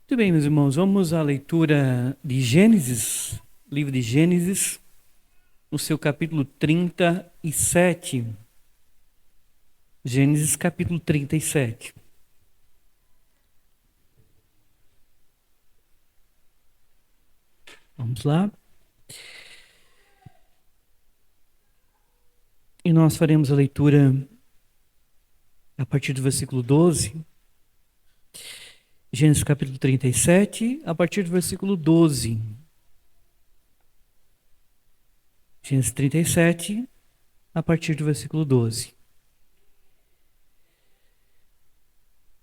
Muito bem, meus irmãos, vamos à leitura de Gênesis, livro de Gênesis, no seu capítulo 37. Gênesis, capítulo 37. Vamos lá. E nós faremos a leitura a partir do versículo 12. Gênesis, capítulo 37, a partir do versículo 12. Gênesis 37, a partir do versículo 12.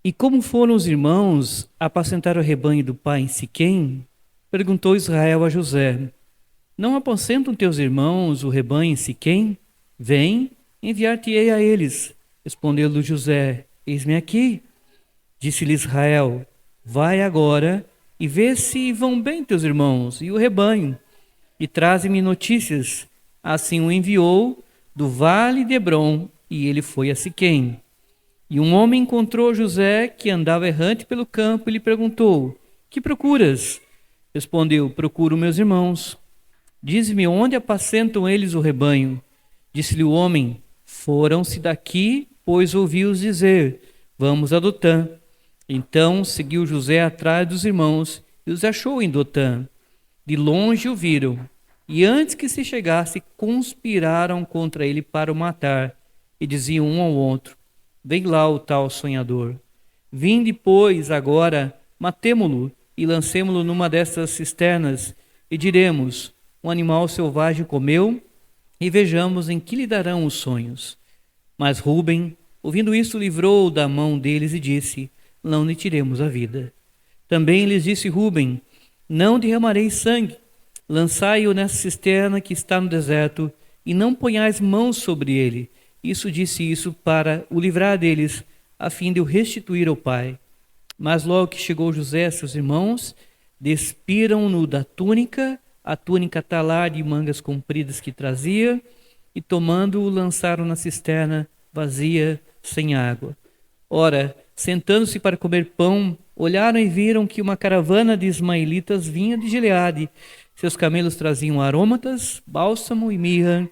E como foram os irmãos apacentar o rebanho do pai em Siquém, perguntou Israel a José: Não apacentam teus irmãos o rebanho em Siquém? Vem, enviar-te-ei a eles. Respondeu-lhe José: Eis-me aqui. Disse-lhe Israel: Vai agora e vê se vão bem teus irmãos e o rebanho, e traze-me notícias. Assim o enviou do vale de Hebrom, e ele foi a Siquém. E um homem encontrou José, que andava errante pelo campo, e lhe perguntou: Que procuras? Respondeu: Procuro meus irmãos. Dize-me onde apacentam eles o rebanho. Disse-lhe o homem: Foram-se daqui, pois ouvi-os dizer: Vamos a Dotã. Então seguiu José atrás dos irmãos e os achou em Dotã. De longe o viram, e antes que se chegasse, conspiraram contra ele para o matar, e diziam um ao outro: Vem lá o tal sonhador. Vinde, pois, agora, matemo-lo e lancemo-lo numa dessas cisternas, e diremos: Um animal selvagem comeu, e vejamos em que lhe darão os sonhos. Mas Ruben, ouvindo isso, livrou-o da mão deles e disse: Não lhe tiremos a vida. Também lhes disse Ruben: Não derramareis sangue, lançai-o nessa cisterna que está no deserto, e não ponhais mãos sobre ele. Disse isso para o livrar deles, a fim de o restituir ao pai. Mas logo que chegou José a seus irmãos, despiram-no da túnica, a túnica talar de mangas compridas que trazia, e tomando-o lançaram na cisterna vazia, sem água. Ora, sentando-se para comer pão, olharam e viram que uma caravana de ismaelitas vinha de Gileade. Seus camelos traziam aromatas, bálsamo e mirra,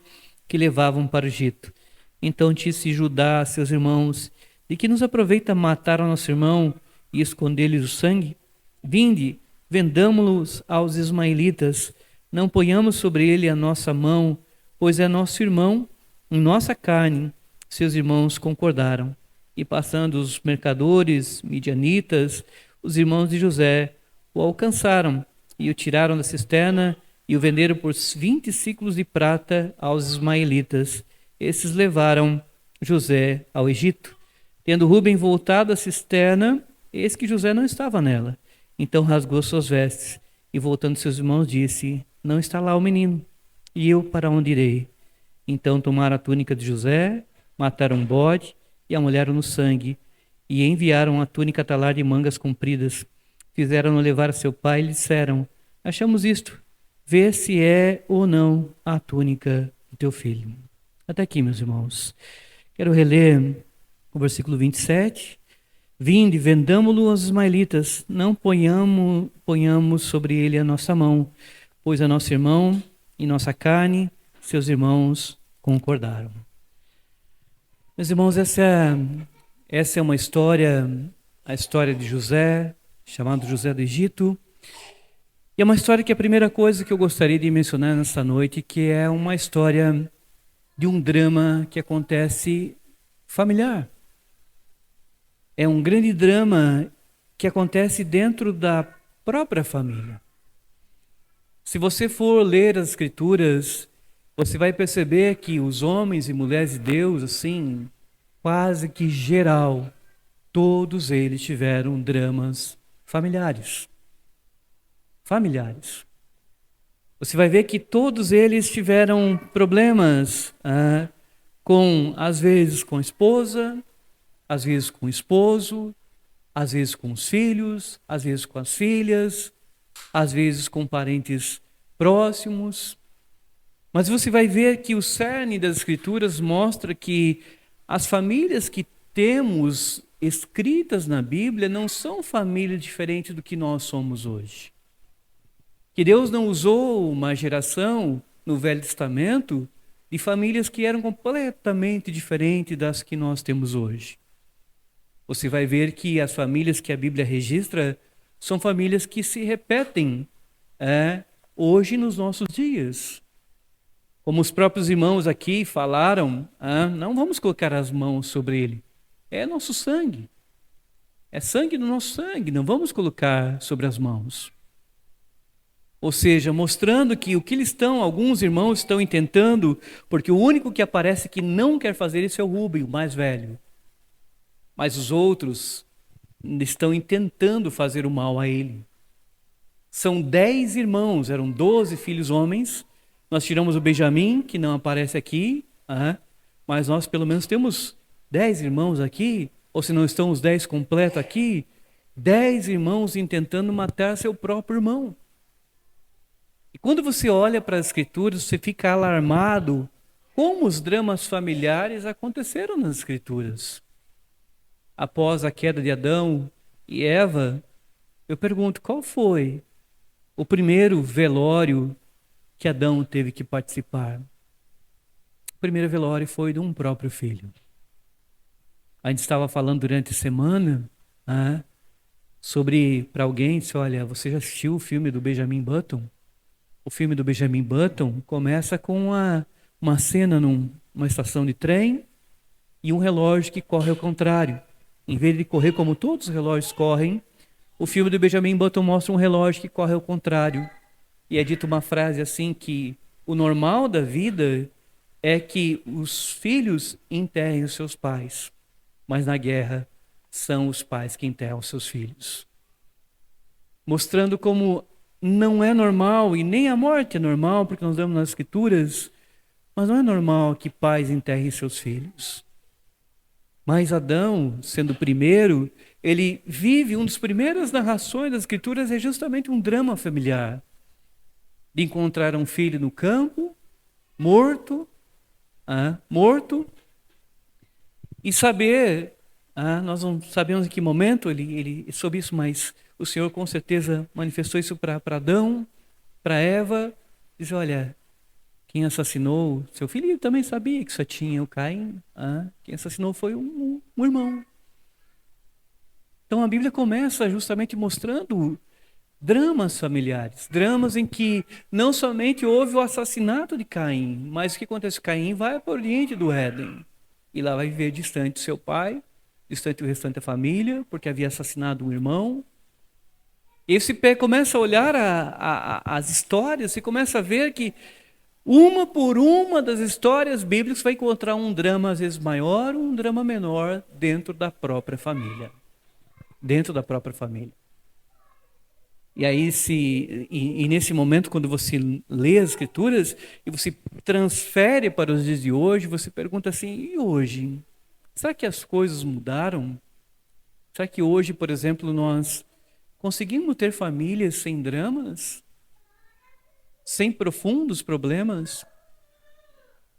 que levavam para o Egito. Então disse Judá a seus irmãos: De que nos aproveita matar o nosso irmão e esconder-lhes o sangue? Vinde, vendamo-los aos ismaelitas, não ponhamos sobre ele a nossa mão, pois é nosso irmão, em nossa carne. Seus irmãos concordaram. E passando os mercadores, midianitas, os irmãos de José, o alcançaram e o tiraram da cisterna e o venderam por 20 ciclos de prata aos ismaelitas. Esses levaram José ao Egito. Tendo Ruben voltado à cisterna, eis que José não estava nela. Então rasgou suas vestes e, voltando seus irmãos, disse: Não está lá o menino. E eu para onde irei? Então tomaram a túnica de José, mataram um bode e amolharam no sangue, e enviaram a túnica talar de mangas compridas. Fizeram-no levar a seu pai e lhe disseram: Achamos isto, vê se é ou não a túnica do teu filho. Até aqui, meus irmãos. Quero reler o versículo 27. Vinde, vendamo-lo aos ismaelitas, não ponhamos sobre ele a nossa mão, pois é nosso irmão e nossa carne. Seus irmãos concordaram. Meus irmãos, essa é uma história, a história de José, chamado José do Egito. E é uma história que a primeira coisa que eu gostaria de mencionar nesta noite, que é uma história de um drama que acontece familiar. É um grande drama que acontece dentro da própria família. Se você for ler as Escrituras, você vai perceber que os homens e mulheres de Deus, assim, quase que geral, todos eles tiveram dramas familiares. Familiares. Você vai ver que todos eles tiveram problemas às vezes com a esposa, às vezes com o esposo, às vezes com os filhos, às vezes com as filhas, às vezes com parentes próximos. Mas você vai ver que o cerne das Escrituras mostra que as famílias que temos escritas na Bíblia não são famílias diferentes do que nós somos hoje. Que Deus não usou uma geração no Velho Testamento de famílias que eram completamente diferentes das que nós temos hoje. Você vai ver que as famílias que a Bíblia registra são famílias que se repetem hoje nos nossos dias. Como os próprios irmãos aqui falaram, não vamos colocar as mãos sobre ele. É nosso sangue. É sangue do nosso sangue, não vamos colocar sobre as mãos. Ou seja, mostrando que alguns irmãos estão intentando, porque o único que aparece que não quer fazer isso é o Rubem, o mais velho. Mas os outros estão tentando fazer o mal a ele. São 10 irmãos, eram 12 filhos homens. Nós tiramos o Benjamim, que não aparece aqui, mas nós pelo menos temos 10 irmãos aqui, ou se não estão os 10 completos aqui, 10 irmãos intentando matar seu próprio irmão. E quando você olha para as Escrituras, você fica alarmado como os dramas familiares aconteceram nas Escrituras. Após a queda de Adão e Eva, eu pergunto, qual foi o primeiro velório que Adão teve que participar? O primeiro velório foi de um próprio filho. A gente estava falando durante a semana sobre, para alguém, disse, olha, você já assistiu o filme do Benjamin Button? O filme do Benjamin Button começa com uma cena numa estação de trem e um relógio que corre ao contrário. Em vez de correr como todos os relógios correm, o filme do Benjamin Button mostra um relógio que corre ao contrário. E é dito uma frase assim que o normal da vida é que os filhos enterrem os seus pais, mas na guerra são os pais que enterram os seus filhos. Mostrando como não é normal, e nem a morte é normal, porque nós vemos nas Escrituras, mas não é normal que pais enterrem seus filhos. Mas Adão, sendo o primeiro, ele vive, uma das primeiras narrações das Escrituras é justamente um drama familiar. De encontrar um filho no campo, morto, e saber, nós não sabemos em que momento ele soube isso, mas o Senhor com certeza manifestou isso para Adão, para Eva, diz, olha, quem assassinou seu filho, ele também sabia que só tinha o Caim, quem assassinou foi um irmão. Então a Bíblia começa justamente mostrando dramas familiares, dramas em que não somente houve o assassinato de Caim, mas o que acontece? Caim vai para o oriente do Éden e lá vai viver distante do seu pai, distante do restante da família, porque havia assassinado um irmão. E você começa a olhar as histórias, você começa a ver que uma por uma das histórias bíblicas vai encontrar um drama às vezes maior, um drama menor dentro da própria família. Dentro da própria família. E aí, nesse momento, quando você lê as Escrituras e você transfere para os dias de hoje, você pergunta assim, e hoje? Será que as coisas mudaram? Será que hoje, por exemplo, nós conseguimos ter famílias sem dramas? Sem profundos problemas?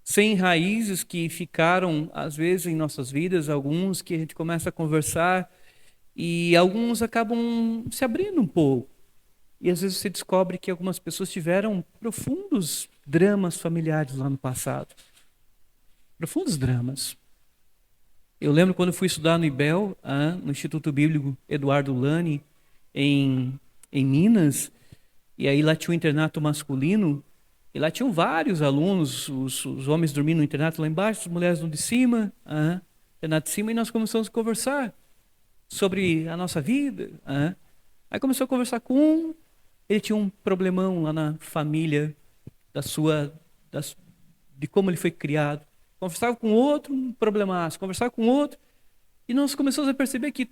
Sem raízes que ficaram, às vezes, em nossas vidas, alguns que a gente começa a conversar e alguns acabam se abrindo um pouco. E às vezes você descobre que algumas pessoas tiveram profundos dramas familiares lá no passado. Profundos dramas. Eu lembro quando fui estudar no IBEL, no Instituto Bíblico Eduardo Lani, em Minas, e aí lá tinha um internato masculino, e lá tinham vários alunos, os homens dormindo no internato lá embaixo, as mulheres no de cima, internato de cima, e nós começamos a conversar sobre a nossa vida. Aí começou a conversar com um, ele tinha um problemão lá na família, de como ele foi criado. Conversava com outro, um problemaço. Conversava com outro, e nós começamos a perceber que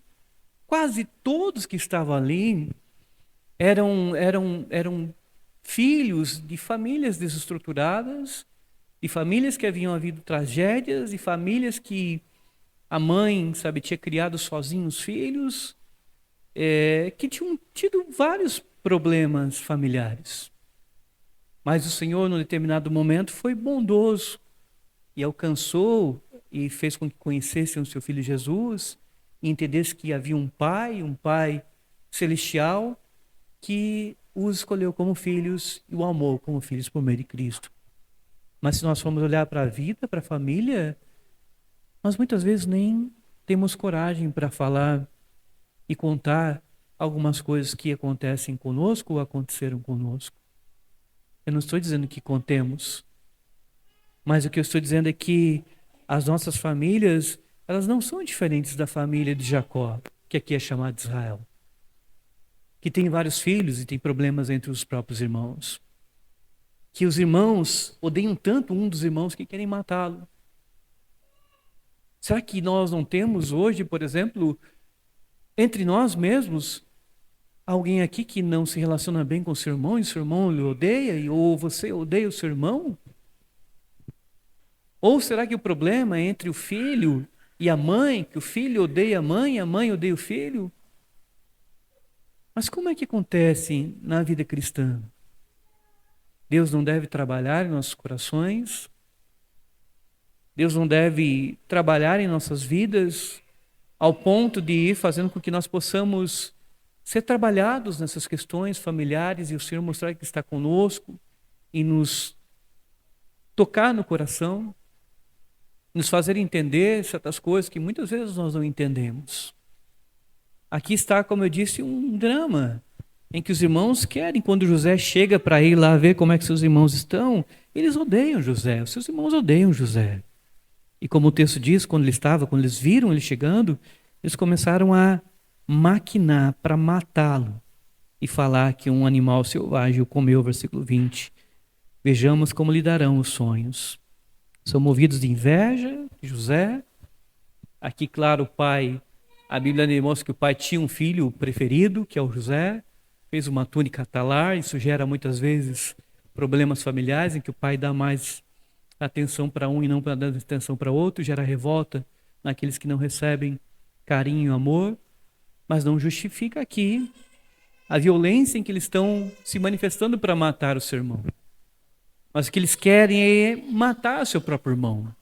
quase todos que estavam ali eram filhos de famílias desestruturadas, de famílias que haviam havido tragédias, de famílias que a mãe, tinha criado sozinha os filhos, que tinham tido vários problemas familiares. Mas o Senhor, num determinado momento, foi bondoso e alcançou e fez com que conhecessem o seu filho Jesus e entendesse que havia um Pai celestial, que os escolheu como filhos e o amou como filhos por meio de Cristo. Mas se nós formos olhar para a vida, para a família, nós muitas vezes nem temos coragem para falar e contar algumas coisas que acontecem conosco ou aconteceram conosco. Eu não estou dizendo que contemos, mas o que eu estou dizendo é que as nossas famílias, elas não são diferentes da família de Jacó, que aqui é chamada de Israel, que tem vários filhos e tem problemas entre os próprios irmãos. Que os irmãos odeiam tanto um dos irmãos que querem matá-lo. Será que nós não temos hoje, por exemplo, entre nós mesmos, alguém aqui que não se relaciona bem com o seu irmão e o seu irmão lhe odeia, ou você odeia o seu irmão? Ou será que o problema é entre o filho e a mãe, que o filho odeia a mãe odeia o filho? Mas como é que acontece na vida cristã? Deus não deve trabalhar em nossos corações? Deus não deve trabalhar em nossas vidas ao ponto de ir fazendo com que nós possamos ser trabalhados nessas questões familiares e o Senhor mostrar que está conosco e nos tocar no coração, nos fazer entender certas coisas que muitas vezes nós não entendemos. Aqui está, como eu disse, um drama em que os irmãos querem, quando José chega para ir lá ver como é que seus irmãos estão, eles odeiam José, os seus irmãos odeiam José. E como o texto diz, quando eles viram ele chegando, eles começaram a maquinar para matá-lo e falar que um animal selvagem o comeu, versículo 20. Vejamos como lhe darão os sonhos. São movidos de inveja de José. Aqui, claro, o pai, a Bíblia demonstra que o pai tinha um filho preferido, que é o José, fez uma túnica talar, isso gera muitas vezes problemas familiares, em que o pai dá mais atenção para um e não para dar atenção para outro, gera revolta naqueles que não recebem carinho e amor, mas não justifica aqui a violência em que eles estão se manifestando para matar o seu irmão. Mas o que eles querem é matar o seu próprio irmão.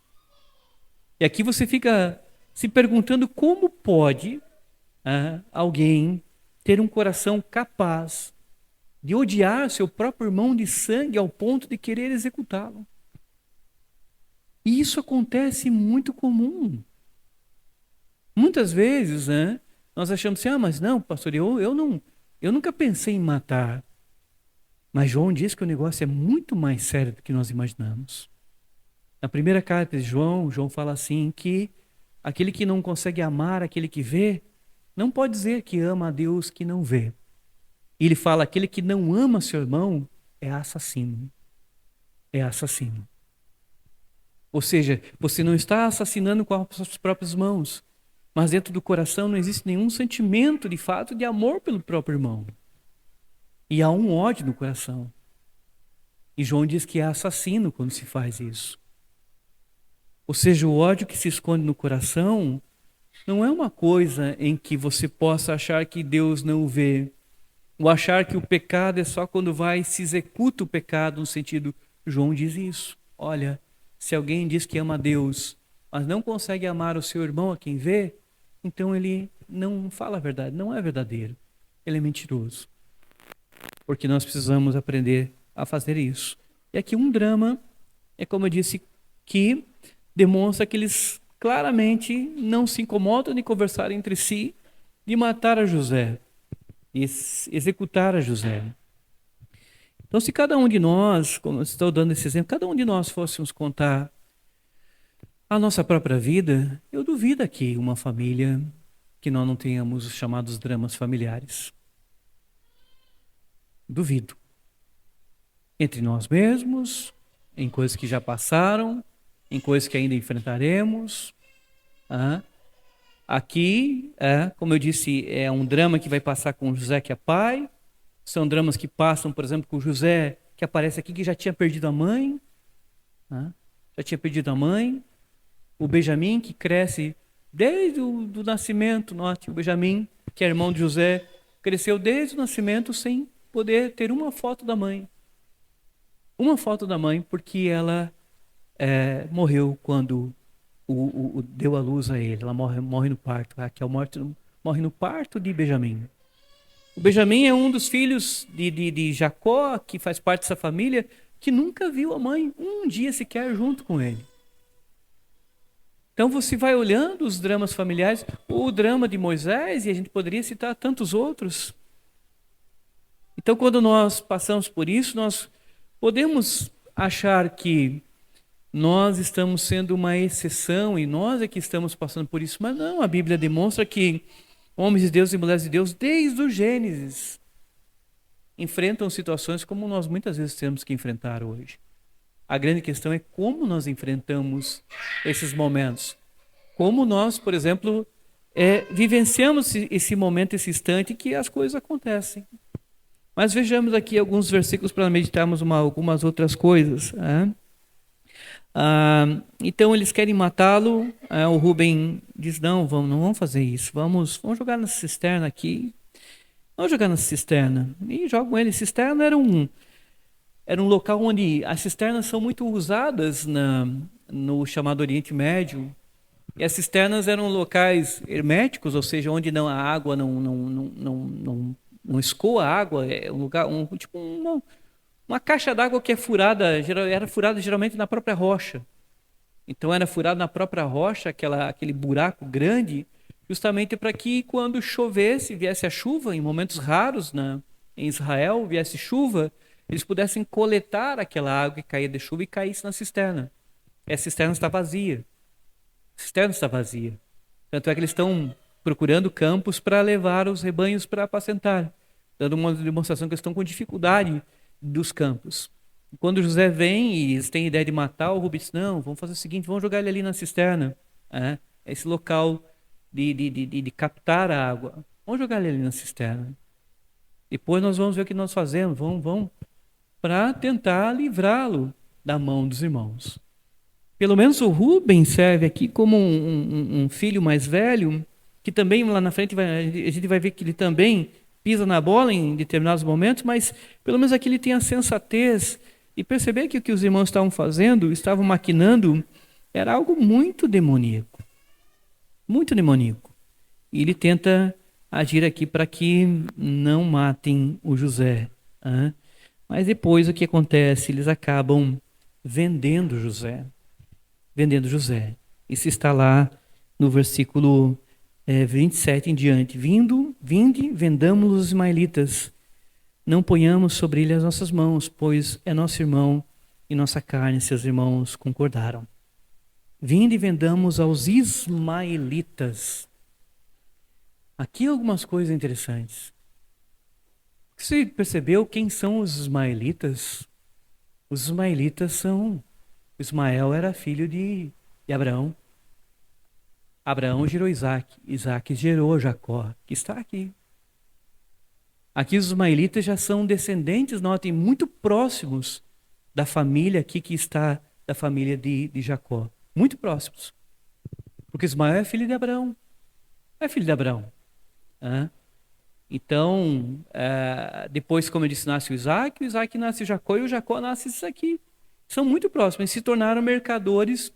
E aqui você fica se perguntando como pode alguém ter um coração capaz de odiar seu próprio irmão de sangue ao ponto de querer executá-lo. E isso acontece muito comum. Muitas vezes, nós achamos assim, mas não, pastor, eu nunca pensei em matar. Mas João diz que o negócio é muito mais sério do que nós imaginamos. Na primeira carta de João, João fala assim que aquele que não consegue amar aquele que vê, não pode dizer que ama a Deus que não vê. E ele fala, aquele que não ama seu irmão é assassino. É assassino. Ou seja, você não está assassinando com as suas próprias mãos, mas dentro do coração não existe nenhum sentimento de fato de amor pelo próprio irmão. E há um ódio no coração. E João diz que é assassino quando se faz isso. Ou seja, o ódio que se esconde no coração não é uma coisa em que você possa achar que Deus não o vê, ou achar que o pecado é só quando vai e se executa o pecado, no sentido, João diz isso. Olha, se alguém diz que ama a Deus, mas não consegue amar o seu irmão a quem vê, então ele não fala a verdade, não é verdadeiro, ele é mentiroso. Porque nós precisamos aprender a fazer isso. E aqui um drama, é como eu disse, que demonstra que eles claramente não se incomodam de conversar entre si, de matar a José, de executar a José. Então, se cada um de nós, como eu estou dando esse exemplo, cada um de nós fôssemos contar a nossa própria vida, eu duvido aqui uma família que nós não tenhamos os chamados dramas familiares. Duvido. Entre nós mesmos, em coisas que já passaram, em coisas que ainda enfrentaremos. Aqui, como eu disse, é um drama que vai passar com José, que é pai. São dramas que passam, por exemplo, com José, que aparece aqui, que já tinha perdido a mãe. Já tinha perdido a mãe. O Benjamim, que cresce desde o nascimento. Note, o Benjamim, que é irmão de José, cresceu desde o nascimento sem poder ter uma foto da mãe. Uma foto da mãe, porque ela morreu quando deu a luz a ele. Ela morre no parto. Raquel morre no parto de Benjamim. O Benjamim é um dos filhos de Jacó, que faz parte dessa família, que nunca viu a mãe um dia sequer junto com ele. Então você vai olhando os dramas familiares, o drama de Moisés, e a gente poderia citar tantos outros. Então quando nós passamos por isso, nós podemos achar que nós estamos sendo uma exceção e nós é que estamos passando por isso, mas não, a Bíblia demonstra que homens de Deus e mulheres de Deus, desde o Gênesis, enfrentam situações como nós muitas vezes temos que enfrentar hoje. A grande questão é como nós enfrentamos esses momentos. Como nós, por exemplo, vivenciamos esse momento, esse instante que as coisas acontecem. Mas vejamos aqui alguns versículos para meditarmos algumas outras coisas. Então eles querem matá-lo. O Rubem diz, não vamos fazer isso. Vamos jogar na cisterna aqui. Vamos jogar na cisterna. E jogam ele. Cisterna era um local onde as cisternas são muito usadas no chamado Oriente Médio. E as cisternas eram locais herméticos, ou seja, onde a água não escoa a água. É um lugar, tipo uma caixa d'água que era furada geralmente na própria rocha. Então era furado na própria rocha, aquele buraco grande, justamente para que quando chovesse, viesse a chuva, em momentos raros em Israel, viesse chuva, eles pudessem coletar aquela água que caía de chuva e caísse na cisterna. E a cisterna está vazia. A cisterna está vazia. Tanto é que eles estão procurando campos para levar os rebanhos para apacentar, dando uma demonstração que eles estão com dificuldade dos campos. Quando José vem e eles têm ideia de matar, o Rubem diz, não, vamos fazer o seguinte, vamos jogar ele ali na cisterna. Esse local de captar a água. Vamos jogar ele ali na cisterna. Depois nós vamos ver o que nós fazemos. Vamos para tentar livrá-lo da mão dos irmãos. Pelo menos o Rubem serve aqui como um filho mais velho, que também lá na frente a gente vai ver que ele também pisa na bola em determinados momentos, mas pelo menos aqui ele tem a sensatez e perceber que o que os irmãos estavam fazendo, estavam maquinando, era algo muito demoníaco. Muito demoníaco. E ele tenta agir aqui para que não matem o José. Mas depois o que acontece? Eles acabam vendendo José. Isso está lá no versículo 27 em diante. Vinde, vendamos os ismaelitas. Não ponhamos sobre ele as nossas mãos, pois é nosso irmão e nossa carne. Seus irmãos concordaram. Vinde e vendamos aos ismaelitas. Aqui algumas coisas interessantes. Você percebeu quem são os ismaelitas? Os ismaelitas são... Ismael era filho de Abraão. Abraão gerou Isaac. Isaac gerou Jacó, que está aqui. Aqui os ismaelitas já são descendentes, notem, muito próximos da família aqui que está, da família de Jacó. Muito próximos. Porque Ismael é filho de Abraão. É filho de Abraão. Então, depois, como eu disse, nasce o Isaac nasce o Jacó e o Jacó nasce isso aqui. São muito próximos, eles se tornaram mercadores,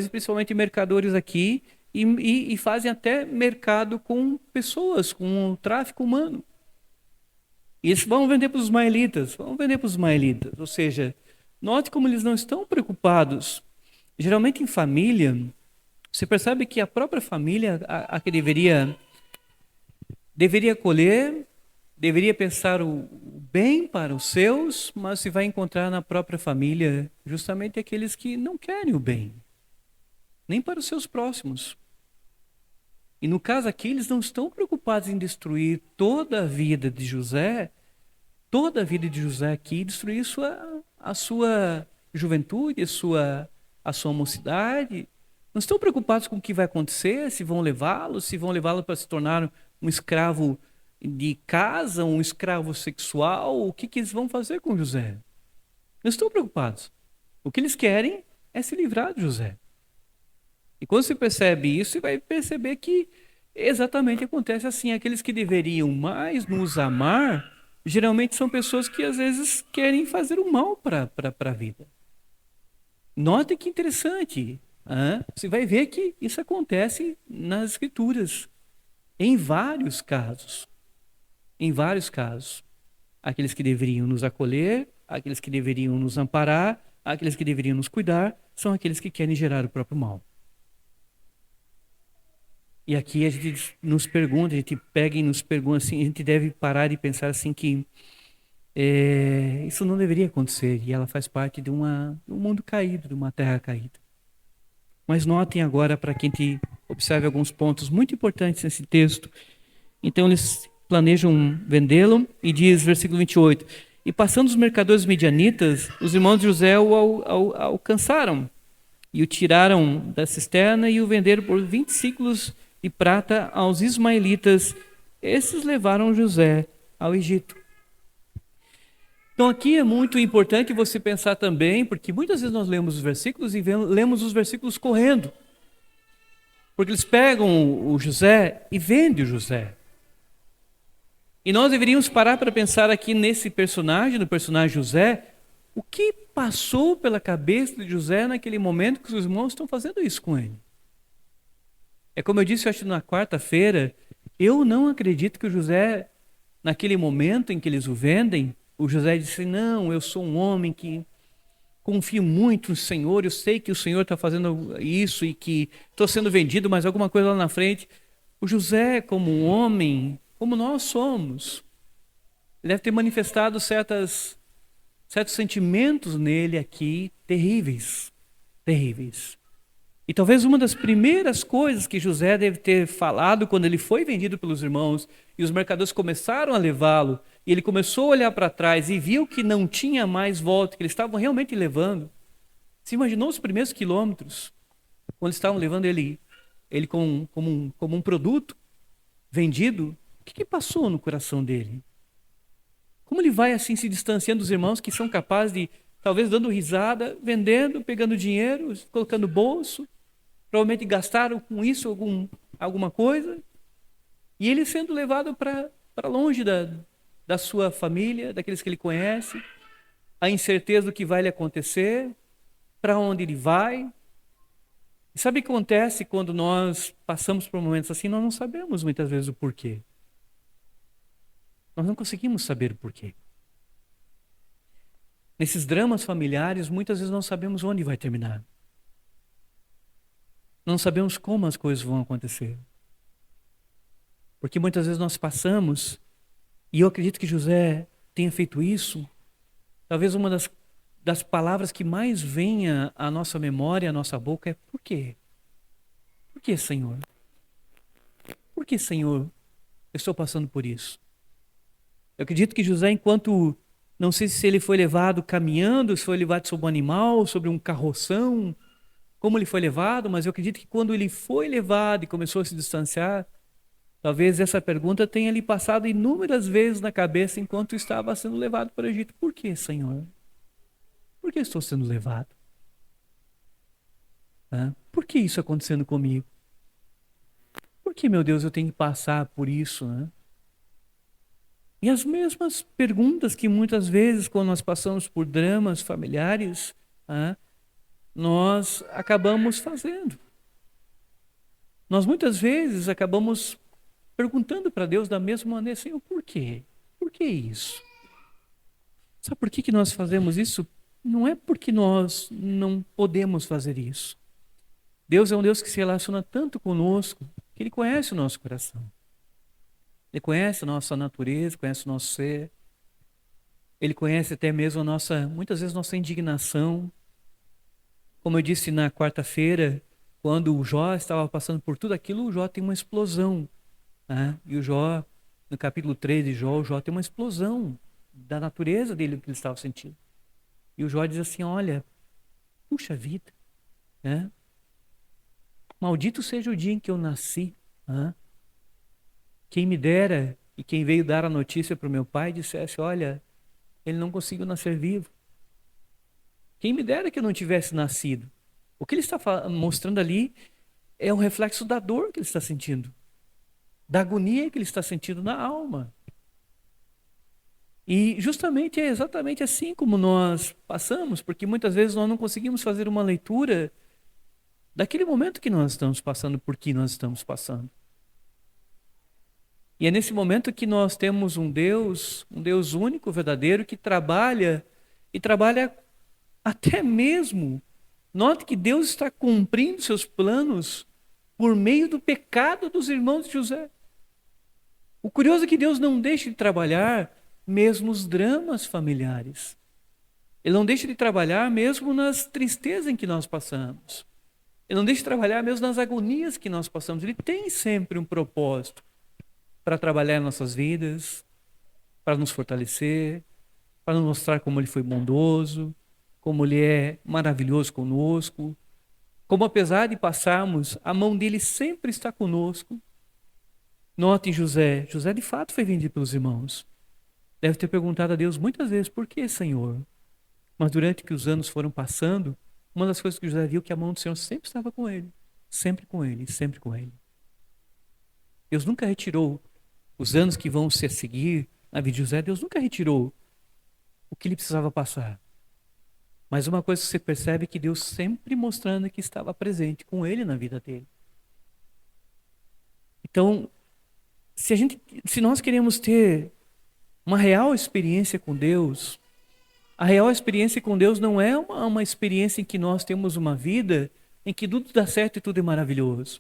principalmente mercadores aqui, e fazem até mercado com pessoas, com o tráfico humano. E eles vão vender para os ismaelitas, ou seja, note como eles não estão preocupados. Geralmente em família, você percebe que a própria família, a que deveria acolher, deveria pensar o bem para os seus, mas se vai encontrar na própria família justamente aqueles que não querem o bem, nem para os seus próximos. E no caso aqui, eles não estão preocupados em destruir toda a vida de José aqui, destruir a sua juventude, a sua mocidade. Não estão preocupados com o que vai acontecer, se vão levá-lo para se tornar um escravo de casa, um escravo sexual, o que eles vão fazer com José? Não estão preocupados. O que eles querem é se livrar de José. E quando você percebe isso, você vai perceber que exatamente acontece assim. Aqueles que deveriam mais nos amar, geralmente são pessoas que às vezes querem fazer o mal para a vida. Note que interessante. Você vai ver que isso acontece nas Escrituras, em vários casos. Em vários casos. Aqueles que deveriam nos acolher, aqueles que deveriam nos amparar, aqueles que deveriam nos cuidar, são aqueles que querem gerar o próprio mal. E aqui a gente nos pergunta, a gente pega e nos pergunta assim, a gente deve parar e pensar assim que isso não deveria acontecer, e ela faz parte de um mundo caído, de uma terra caída. Mas notem agora, para que a gente observe alguns pontos muito importantes nesse texto. Então eles planejam vendê-lo e diz, versículo 28, e passando os mercadores midianitas, os irmãos de José o alcançaram e o tiraram da cisterna e o venderam por 20 ciclos de prata aos ismaelitas. Esses levaram José ao Egito. Então aqui é muito importante você pensar também, porque muitas vezes nós lemos os versículos e lemos os versículos correndo. Porque eles pegam o José e vendem o José. E nós deveríamos parar para pensar aqui nesse personagem, no personagem José, o que passou pela cabeça de José naquele momento que os irmãos estão fazendo isso com ele. É como eu disse, eu acho na quarta-feira, eu não acredito que o José, naquele momento em que eles o vendem, o José disse, não, eu sou um homem que confio muito no Senhor, eu sei que o Senhor está fazendo isso e que estou sendo vendido, mas alguma coisa lá na frente. O José, como um homem, como nós somos, deve ter manifestado certos sentimentos nele aqui, terríveis, terríveis. E talvez uma das primeiras coisas que José deve ter falado quando ele foi vendido pelos irmãos e os mercadores começaram a levá-lo, e ele começou a olhar para trás e viu que não tinha mais volta, que eles estavam realmente levando. Se imaginou os primeiros quilômetros, quando eles estavam levando ele como um produto vendido? O que passou no coração dele? Como ele vai assim se distanciando dos irmãos que são capazes de, talvez dando risada, vendendo, pegando dinheiro, colocando no bolso, provavelmente gastaram com isso alguma coisa, e ele sendo levado para longe da sua família, daqueles que ele conhece, a incerteza do que vai lhe acontecer, para onde ele vai. E sabe o que acontece quando nós passamos por momentos assim? Nós não sabemos muitas vezes o porquê. Nós não conseguimos saber o porquê. Nesses dramas familiares, muitas vezes não sabemos onde vai terminar. Não sabemos como as coisas vão acontecer. Porque muitas vezes nós passamos, e eu acredito que José tenha feito isso, talvez uma das palavras que mais venha à nossa memória, à nossa boca, é por quê? Por que, Senhor? Por que, Senhor, eu estou passando por isso? Eu acredito que José, enquanto, não sei se ele foi levado caminhando, se foi levado sobre um animal, sobre um carroção, como ele foi levado, mas eu acredito que quando ele foi levado e começou a se distanciar, talvez essa pergunta tenha lhe passado inúmeras vezes na cabeça enquanto estava sendo levado para o Egito. Por que, Senhor? Por que estou sendo levado? Por que isso acontecendo comigo? Por que, meu Deus, eu tenho que passar por isso? E as mesmas perguntas que muitas vezes, quando nós passamos por dramas familiares, nós acabamos fazendo. Nós muitas vezes acabamos perguntando para Deus da mesma maneira, Senhor, por quê? Por que isso? Sabe por que nós fazemos isso? Não é porque nós não podemos fazer isso. Deus é um Deus que se relaciona tanto conosco, que Ele conhece o nosso coração. Ele conhece a nossa natureza, conhece o nosso ser. Ele conhece até mesmo muitas vezes, nossa indignação. Como eu disse na quarta-feira, quando o Jó estava passando por tudo aquilo, o Jó tem uma explosão. E o Jó, no capítulo 3 de Jó, o Jó tem uma explosão da natureza dele, que ele estava sentindo. E o Jó diz assim, olha, puxa vida, maldito seja o dia em que eu nasci. Quem me dera e quem veio dar a notícia para o meu pai dissesse, olha, ele não conseguiu nascer vivo. Quem me dera que eu não tivesse nascido. O que ele está mostrando ali é um reflexo da dor que ele está sentindo, da agonia que ele está sentindo na alma. E justamente é exatamente assim como nós passamos, porque muitas vezes nós não conseguimos fazer uma leitura daquele momento que nós estamos passando, por que nós estamos passando. E é nesse momento que nós temos um Deus único, verdadeiro, que trabalha e trabalha até mesmo. Note que Deus está cumprindo seus planos por meio do pecado dos irmãos de José. O curioso é que Deus não deixa de trabalhar mesmo os dramas familiares. Ele não deixa de trabalhar mesmo nas tristezas em que nós passamos. Ele não deixa de trabalhar mesmo nas agonias que nós passamos. Ele tem sempre um propósito para trabalhar em nossas vidas, para nos fortalecer, para nos mostrar como Ele foi bondoso, como Ele é maravilhoso conosco, como apesar de passarmos, a mão dele sempre está conosco. Note José. José de fato foi vendido pelos irmãos. Deve ter perguntado a Deus muitas vezes, por que, Senhor? Mas durante que os anos foram passando, uma das coisas que José viu é que a mão do Senhor sempre estava com ele. Sempre com ele, sempre com ele. Deus nunca retirou os anos que vão se seguir na vida de José. Deus nunca retirou o que ele precisava passar. Mas uma coisa que você percebe é que Deus sempre mostrando que estava presente com ele na vida dele. Então, se nós queremos ter uma real experiência com Deus, a real experiência com Deus não é uma experiência em que nós temos uma vida em que tudo dá certo e tudo é maravilhoso.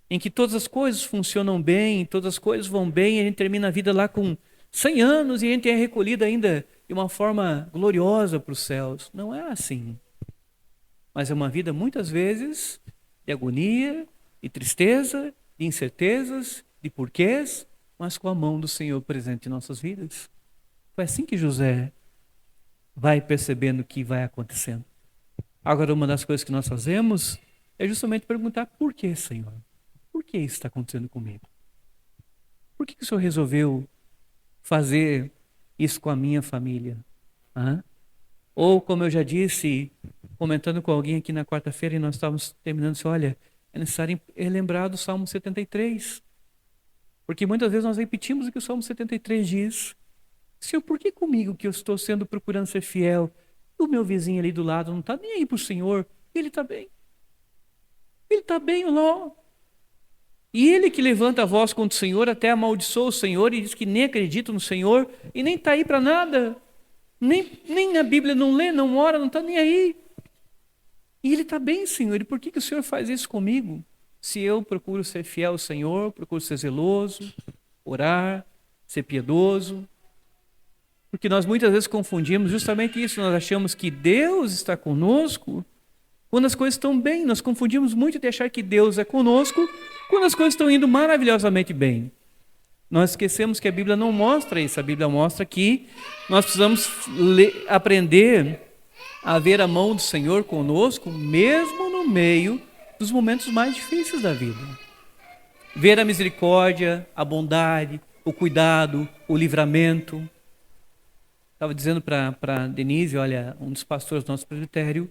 Em que todas as coisas funcionam bem, todas as coisas vão bem, e a gente termina a vida lá com 100 anos e a gente é recolhido ainda de uma forma gloriosa para os céus. Não é assim. Mas é uma vida muitas vezes de agonia, de tristeza, de incertezas, de porquês, mas com a mão do Senhor presente em nossas vidas. Foi assim que José vai percebendo o que vai acontecendo. Agora, uma das coisas que nós fazemos é justamente perguntar: por que, Senhor? Por que isso está acontecendo comigo? Por que o Senhor resolveu fazer isso com a minha família? Ou, como eu já disse, comentando com alguém aqui na quarta-feira, e nós estávamos terminando, disse, olha, é necessário lembrar do Salmo 73. Porque muitas vezes nós repetimos o que o Salmo 73 diz. Senhor, por que comigo que eu estou procurando ser fiel? O meu vizinho ali do lado não está nem aí para o Senhor. Ele está bem. Ele está bem, Ló. E ele que levanta a voz contra o Senhor, até amaldiçoa o Senhor e diz que nem acredita no Senhor e nem está aí para nada. Nem a Bíblia não lê, não ora, não está nem aí. E ele está bem, Senhor. E por que o Senhor faz isso comigo? Se eu procuro ser fiel ao Senhor, procuro ser zeloso, orar, ser piedoso. Porque nós muitas vezes confundimos justamente isso. Nós achamos que Deus está conosco quando as coisas estão bem. Nós confundimos muito de achar que Deus é conosco quando as coisas estão indo maravilhosamente bem. Nós esquecemos que a Bíblia não mostra isso. A Bíblia mostra que nós precisamos aprender a ver a mão do Senhor conosco, mesmo no meio dos momentos mais difíceis da vida. Ver a misericórdia, a bondade, o cuidado, o livramento. Estava dizendo para Denise, olha, um dos pastores do nosso presbitério,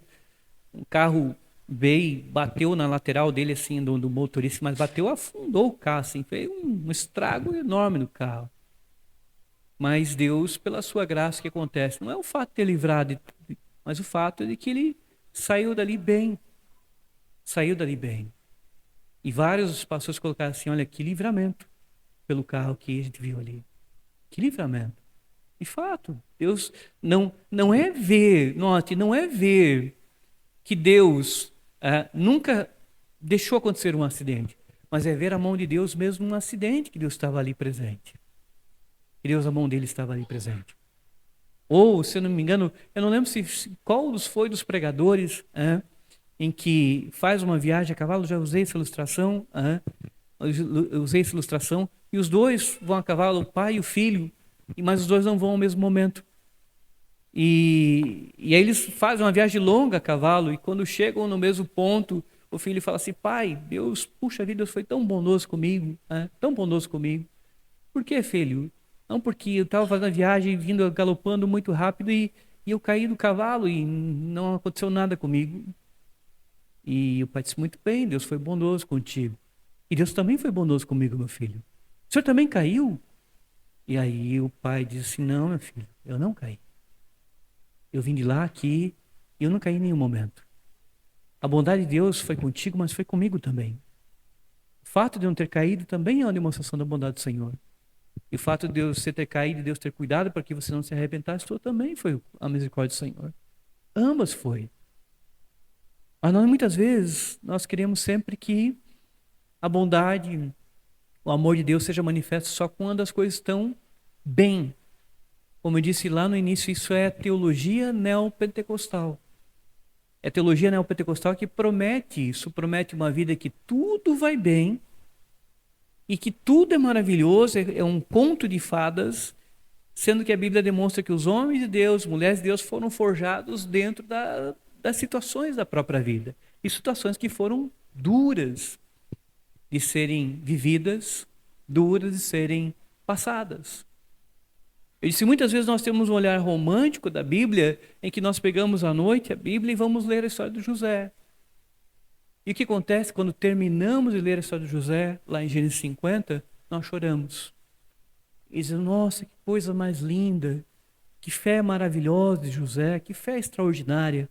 um carro veio, bateu na lateral dele, assim, do motorista, mas bateu, afundou o carro, assim, fez um estrago enorme no carro. Mas Deus, pela sua graça, o que acontece? Não é o fato de ter livrado, mas o fato de que ele saiu dali bem. Saiu dali bem. E vários dos pastores colocaram assim, olha, que livramento pelo carro que a gente viu ali. Que livramento. De fato, Deus não é ver, note, não é ver que Deus nunca deixou acontecer um acidente, mas é ver a mão de Deus mesmo num acidente que Deus estava ali presente. Que Deus, a mão dele estava ali presente. Ou, se eu não me engano, eu não lembro qual foi dos pregadores em que faz uma viagem a cavalo, já usei essa ilustração, e os dois vão a cavalo, o pai e o filho, mas os dois não vão ao mesmo momento. E aí eles fazem uma viagem longa a cavalo, e quando chegam no mesmo ponto, o filho fala assim, pai, Deus, puxa vida, Deus foi tão bondoso comigo, tão bondoso comigo. Por que, filho? Não, porque eu estava fazendo a viagem, vindo galopando muito rápido, e eu caí do cavalo e não aconteceu nada comigo. E o pai disse, muito bem, Deus foi bondoso contigo. E Deus também foi bondoso comigo, meu filho. O senhor também caiu? E aí o pai disse, não, meu filho, eu não caí. Eu vim de lá aqui e eu não caí em nenhum momento. A bondade de Deus foi contigo, mas foi comigo também. O fato de eu não ter caído também é uma demonstração da bondade do Senhor. E o fato de você ter caído e Deus ter cuidado para que você não se arrebentasse, também foi a misericórdia do Senhor. Ambas foi. Mas nós, muitas vezes, nós queremos sempre que a bondade, o amor de Deus seja manifesto só quando as coisas estão bem. Como eu disse lá no início, isso é teologia neopentecostal. É teologia neopentecostal que promete isso, promete uma vida que tudo vai bem e que tudo é maravilhoso, é um conto de fadas, sendo que a Bíblia demonstra que os homens de Deus, mulheres de Deus foram forjados dentro das situações da própria vida. E situações que foram duras de serem vividas, duras de serem passadas. Eu disse, muitas vezes nós temos um olhar romântico da Bíblia, em que nós pegamos à noite a Bíblia e vamos ler a história de José. E o que acontece quando terminamos de ler a história de José, lá em Gênesis 50, nós choramos. E dizemos, nossa, que coisa mais linda, que fé maravilhosa de José, que fé extraordinária.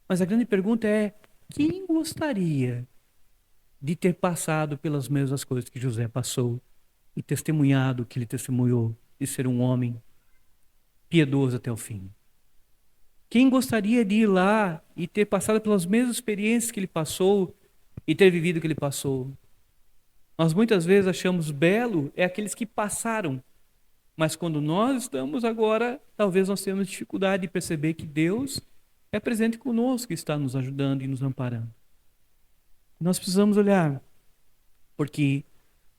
Mas a grande pergunta é, quem gostaria de ter passado pelas mesmas coisas que José passou e testemunhado o que ele testemunhou de ser um homem piedoso até o fim? Quem gostaria de ir lá e ter passado pelas mesmas experiências que ele passou e ter vivido o que ele passou? Nós muitas vezes achamos belo é aqueles que passaram, mas quando nós estamos agora, talvez nós tenhamos dificuldade de perceber que Deus é presente conosco, está nos ajudando e nos amparando. Nós precisamos olhar, porque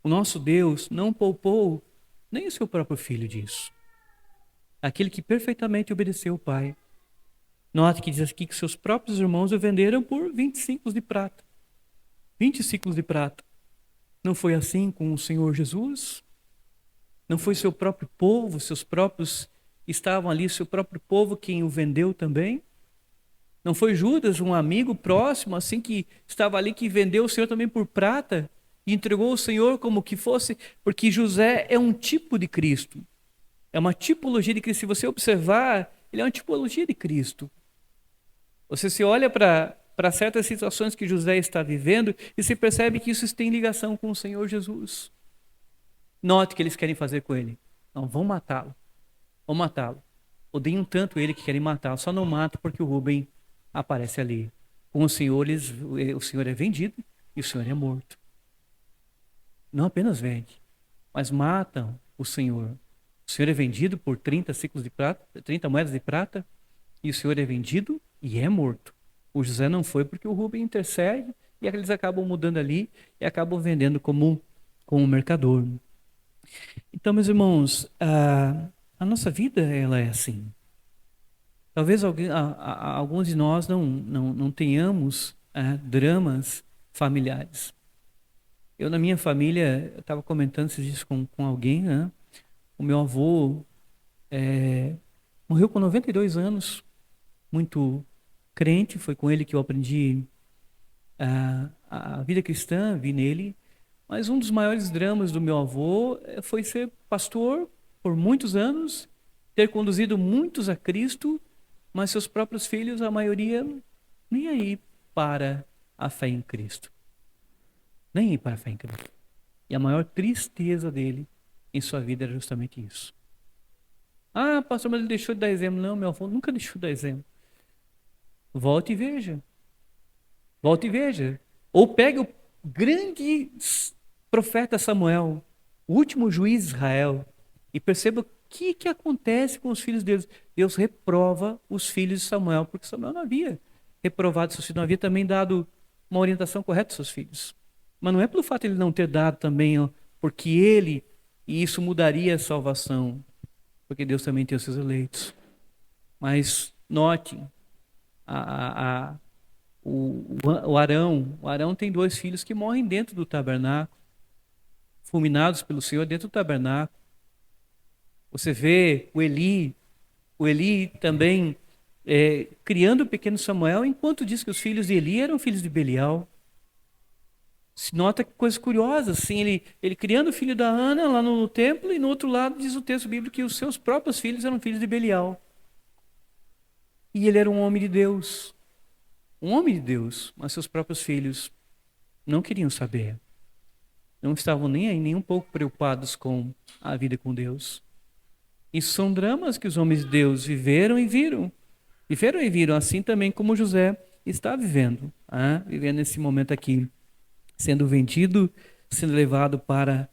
o nosso Deus não poupou nem o seu próprio filho disso. Aquele que perfeitamente obedeceu o Pai. Note que diz aqui que seus próprios irmãos o venderam por 20 ciclos de prata. 20 ciclos de prata. Não foi assim com o Senhor Jesus? Não foi seu próprio povo, seus próprios estavam ali, seu próprio povo quem o vendeu também? Não foi Judas, um amigo próximo, assim que estava ali, que vendeu o Senhor também por prata e entregou o Senhor como que fosse, porque José é um tipo de Cristo. É uma tipologia de Cristo. Se você observar, ele é uma tipologia de Cristo. Você se olha para certas situações que José está vivendo e se percebe que isso tem ligação com o Senhor Jesus. Note o que eles querem fazer com ele. Não, vão matá-lo. Vão matá-lo. Odeiam tanto ele que querem matá-lo. Só não matam porque o Rubem aparece ali. Com o Senhor é vendido e o Senhor é morto. Não apenas vende, mas matam o Senhor. O Senhor é vendido por 30 ciclos de prata, 30 moedas de prata, e o Senhor é vendido e é morto. O José não foi porque o Rubem intercede e eles acabam mudando ali e acabam vendendo como mercador. Então, meus irmãos, a nossa vida ela é assim. Talvez alguns de nós não tenhamos dramas familiares. Eu, na minha família, estava comentando isso com alguém, né? O meu avô morreu com 92 anos, muito crente, foi com ele que eu aprendi a vida cristã, vi nele. Mas um dos maiores dramas do meu avô foi ser pastor por muitos anos, ter conduzido muitos a Cristo, mas seus próprios filhos, a maioria, nem aí para a fé em Cristo. Nem aí para a fé em Cristo. E a maior tristeza dele em sua vida era justamente isso. Ah, pastor, mas ele deixou de dar exemplo. Não, meu avô nunca deixou de dar exemplo. Volte e veja. Volte e veja. Ou pegue o grande profeta Samuel, o último juiz de Israel, e perceba o que acontece com os filhos deles. Deus reprova os filhos de Samuel, porque Samuel não havia reprovado seus filhos, não havia também dado uma orientação correta aos seus filhos. Mas não é pelo fato de ele não ter dado também, porque ele, e isso mudaria a salvação, porque Deus também tem os seus eleitos. Mas note, o Arão tem 2 filhos que morrem dentro do tabernáculo, fulminados pelo Senhor dentro do tabernáculo. Você vê o Eli também criando o pequeno Samuel, enquanto diz que os filhos de Eli eram filhos de Belial. Se nota que coisa curiosa, assim, ele criando o filho da Ana lá no templo, e no outro lado diz o texto bíblico que os seus próprios filhos eram filhos de Belial. E ele era um homem de Deus. um homem de Deus, mas seus próprios filhos não queriam saber. Não estavam nem aí, nem um pouco preocupados com a vida com Deus. Isso são dramas que os homens de Deus viveram e viram. Viveram e viram, assim também como José está vivendo. Vivendo esse momento aqui, sendo vendido, sendo levado para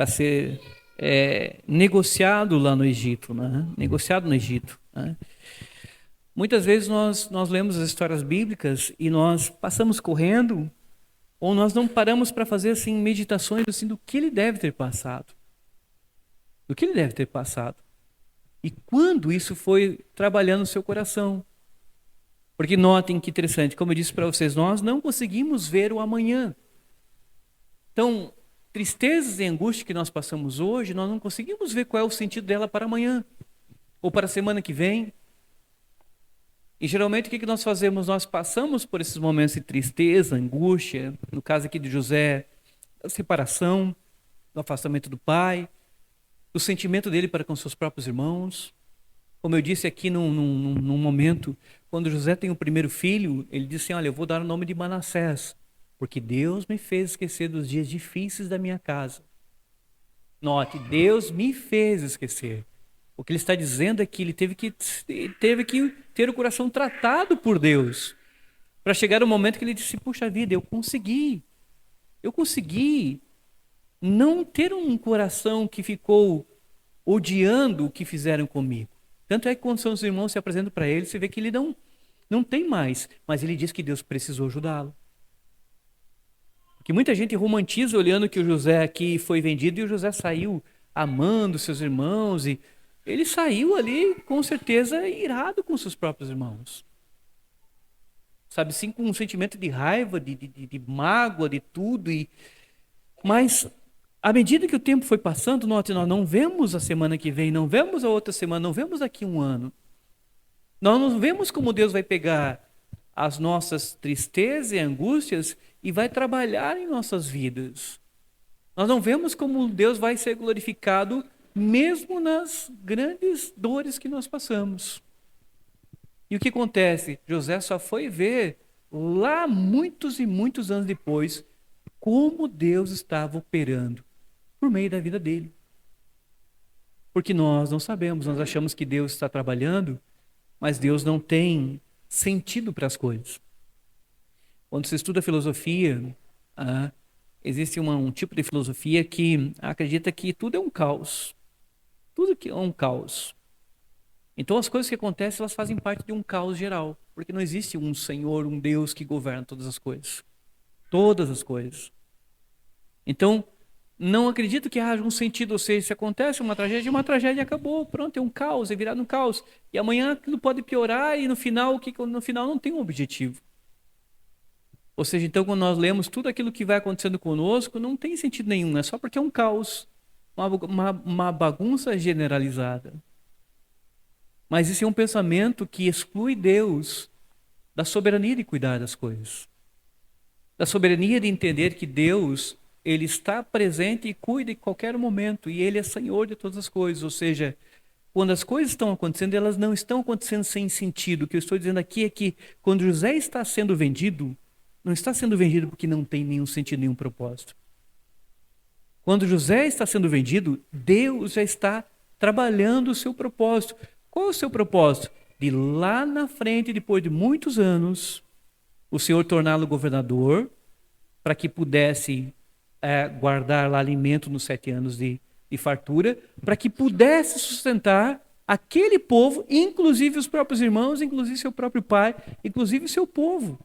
ser negociado lá no Egito. Negociado no Egito. Muitas vezes nós lemos as histórias bíblicas e nós passamos correndo, ou nós não paramos para fazer assim meditações assim, do que ele deve ter passado. Do que ele deve ter passado. E quando isso foi trabalhando no seu coração. Porque notem que interessante, como eu disse para vocês, nós não conseguimos ver o amanhã. Então, tristezas e angústia que nós passamos hoje, nós não conseguimos ver qual é o sentido dela para amanhã. Ou para a semana que vem. E geralmente o que nós fazemos? Nós passamos por esses momentos de tristeza, angústia, no caso aqui de José, a separação, do afastamento do pai, o sentimento dele para com seus próprios irmãos. Como eu disse aqui num momento, quando José tem o primeiro filho, ele disse assim, olha, eu vou dar o nome de Manassés, porque Deus me fez esquecer dos dias difíceis da minha casa. Note, Deus me fez esquecer. O que ele está dizendo é que ele teve que ter o coração tratado por Deus, para chegar o momento que ele disse, puxa vida, eu consegui não ter um coração que ficou odiando o que fizeram comigo. Tanto é que quando seus irmãos se apresentam para ele, você vê que ele não tem mais, mas ele diz que Deus precisou ajudá-lo. Porque muita gente romantiza olhando que o José aqui foi vendido e o José saiu amando seus irmãos e ele saiu ali, com certeza, irado com seus próprios irmãos. Sabe, sim, com um sentimento de raiva, de mágoa, de tudo. Mas, à medida que o tempo foi passando, nós não vemos a semana que vem, não vemos a outra semana, não vemos daqui um ano. Nós não vemos como Deus vai pegar as nossas tristezas e angústias e vai trabalhar em nossas vidas. Nós não vemos como Deus vai ser glorificado mesmo nas grandes dores que nós passamos. E o que acontece? José só foi ver lá muitos e muitos anos depois como Deus estava operando por meio da vida dele. Porque nós não sabemos, nós achamos que Deus está trabalhando, mas Deus não tem sentido para as coisas. Quando você estuda filosofia, existe um tipo de filosofia que acredita que tudo é um caos. Tudo que é um caos. Então as coisas que acontecem, elas fazem parte de um caos geral. Porque não existe um Senhor, um Deus que governa todas as coisas. Todas as coisas. Então, não acredito que haja um sentido. Ou seja, se acontece uma tragédia acabou. Pronto, é um caos, é virado um caos. E amanhã aquilo pode piorar e no final não tem um objetivo. Ou seja, então quando nós lemos tudo aquilo que vai acontecendo conosco, não tem sentido nenhum. É só porque é um caos. Uma bagunça generalizada. Mas esse é um pensamento que exclui Deus da soberania de cuidar das coisas. Da soberania de entender que Deus, Ele está presente e cuida em qualquer momento. E Ele é Senhor de todas as coisas. Ou seja, quando as coisas estão acontecendo, elas não estão acontecendo sem sentido. O que eu estou dizendo aqui é que quando José está sendo vendido, não está sendo vendido porque não tem nenhum sentido, nenhum propósito. Quando José está sendo vendido, Deus já está trabalhando o seu propósito. Qual é o seu propósito? De lá na frente, depois de muitos anos, o Senhor torná-lo governador, para que pudesse guardar lá alimento nos 7 anos de fartura, para que pudesse sustentar aquele povo, inclusive os próprios irmãos, inclusive seu próprio pai, inclusive o seu povo.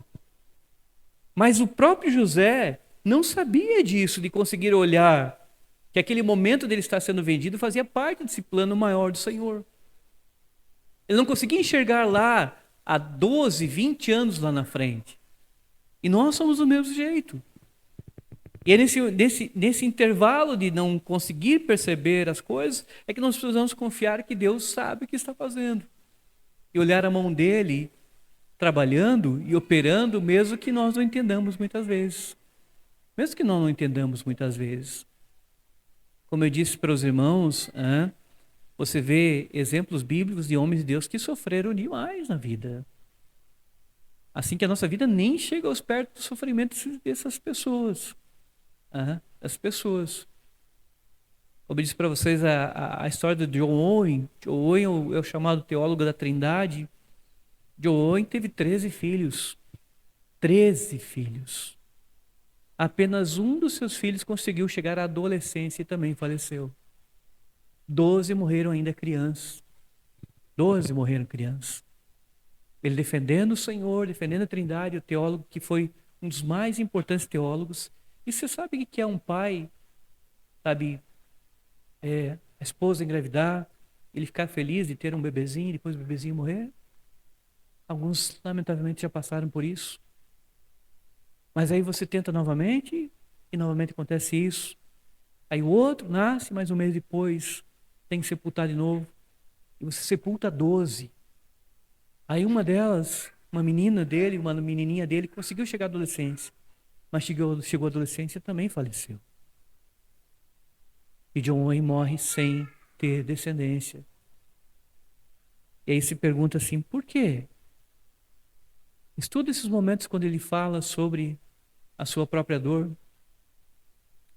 Mas o próprio José não sabia disso, de conseguir olhar que aquele momento dele estar sendo vendido fazia parte desse plano maior do Senhor. Ele não conseguia enxergar lá há 12, 20 anos lá na frente. E nós somos do mesmo jeito. E é nesse intervalo de não conseguir perceber as coisas, é que nós precisamos confiar que Deus sabe o que está fazendo. E olhar a mão dele trabalhando e operando, mesmo que nós não entendamos muitas vezes. Mesmo que nós não entendamos muitas vezes. Como eu disse para os irmãos, você vê exemplos bíblicos de homens de Deus que sofreram demais na vida. Assim que a nossa vida nem chega aos pés do sofrimento dessas pessoas. As pessoas. Como eu disse para vocês, a história do John Owen. John Owen é o chamado teólogo da Trindade. John Owen teve 13 filhos. 13 filhos. Apenas um dos seus filhos conseguiu chegar à adolescência e também faleceu. 12 morreram ainda crianças. 12 morreram crianças. Ele defendendo o Senhor, defendendo a Trindade, o teólogo que foi um dos mais importantes teólogos. E você sabe o que é um pai, sabe, a esposa engravidar, ele ficar feliz de ter um bebezinho e depois o bebezinho morrer? Alguns, lamentavelmente, já passaram por isso. Mas aí você tenta novamente e novamente acontece isso. Aí o outro nasce, mas um mês depois tem que sepultar de novo. E você sepulta 12. Aí uma delas, uma menina dele, uma menininha dele, conseguiu chegar à adolescência. Mas chegou à adolescência e também faleceu. E John Wayne morre sem ter descendência. E aí se pergunta assim, por quê? Estuda esses momentos quando ele fala sobre a sua própria dor.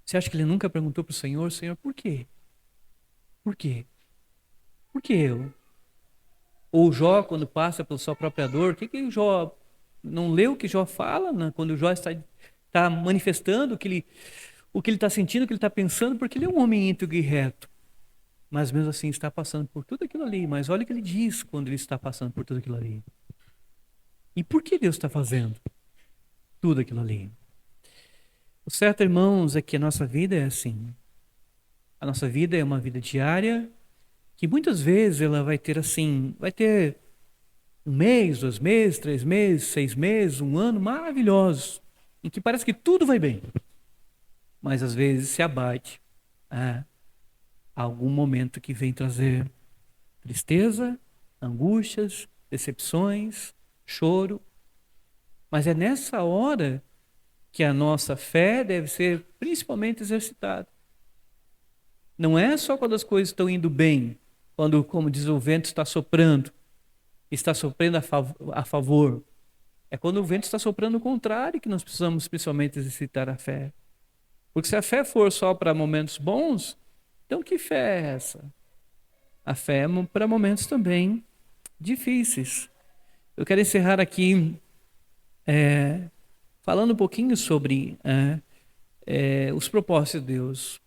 Você acha que ele nunca perguntou para o Senhor, Senhor, por quê? Por quê? Por que eu? Ou Jó, quando passa pela sua própria dor, o que o Jó não leu o que Jó fala, né? Quando o Jó está manifestando o que ele está sentindo, o que ele está pensando, porque ele é um homem íntegro e reto. Mas mesmo assim está passando por tudo aquilo ali. Mas olha o que ele diz quando ele está passando por tudo aquilo ali. E por que Deus está fazendo tudo aquilo ali? O certo, irmãos, é que a nossa vida é assim. A nossa vida é uma vida diária que muitas vezes ela vai ter assim, vai ter 1 mês, 2 meses, 3 meses, 6 meses, um ano maravilhosos, em que parece que tudo vai bem. Mas às vezes se abate algum momento que vem trazer tristeza, angústias, decepções, choro. Mas é nessa hora que a nossa fé deve ser principalmente exercitada. Não é só quando as coisas estão indo bem, quando, como diz o vento, está soprando a favor. É quando o vento está soprando o contrário que nós precisamos principalmente exercitar a fé. Porque se a fé for só para momentos bons, então que fé é essa? A fé é para momentos também difíceis. Eu quero encerrar aqui falando um pouquinho sobre os propósitos de Deus.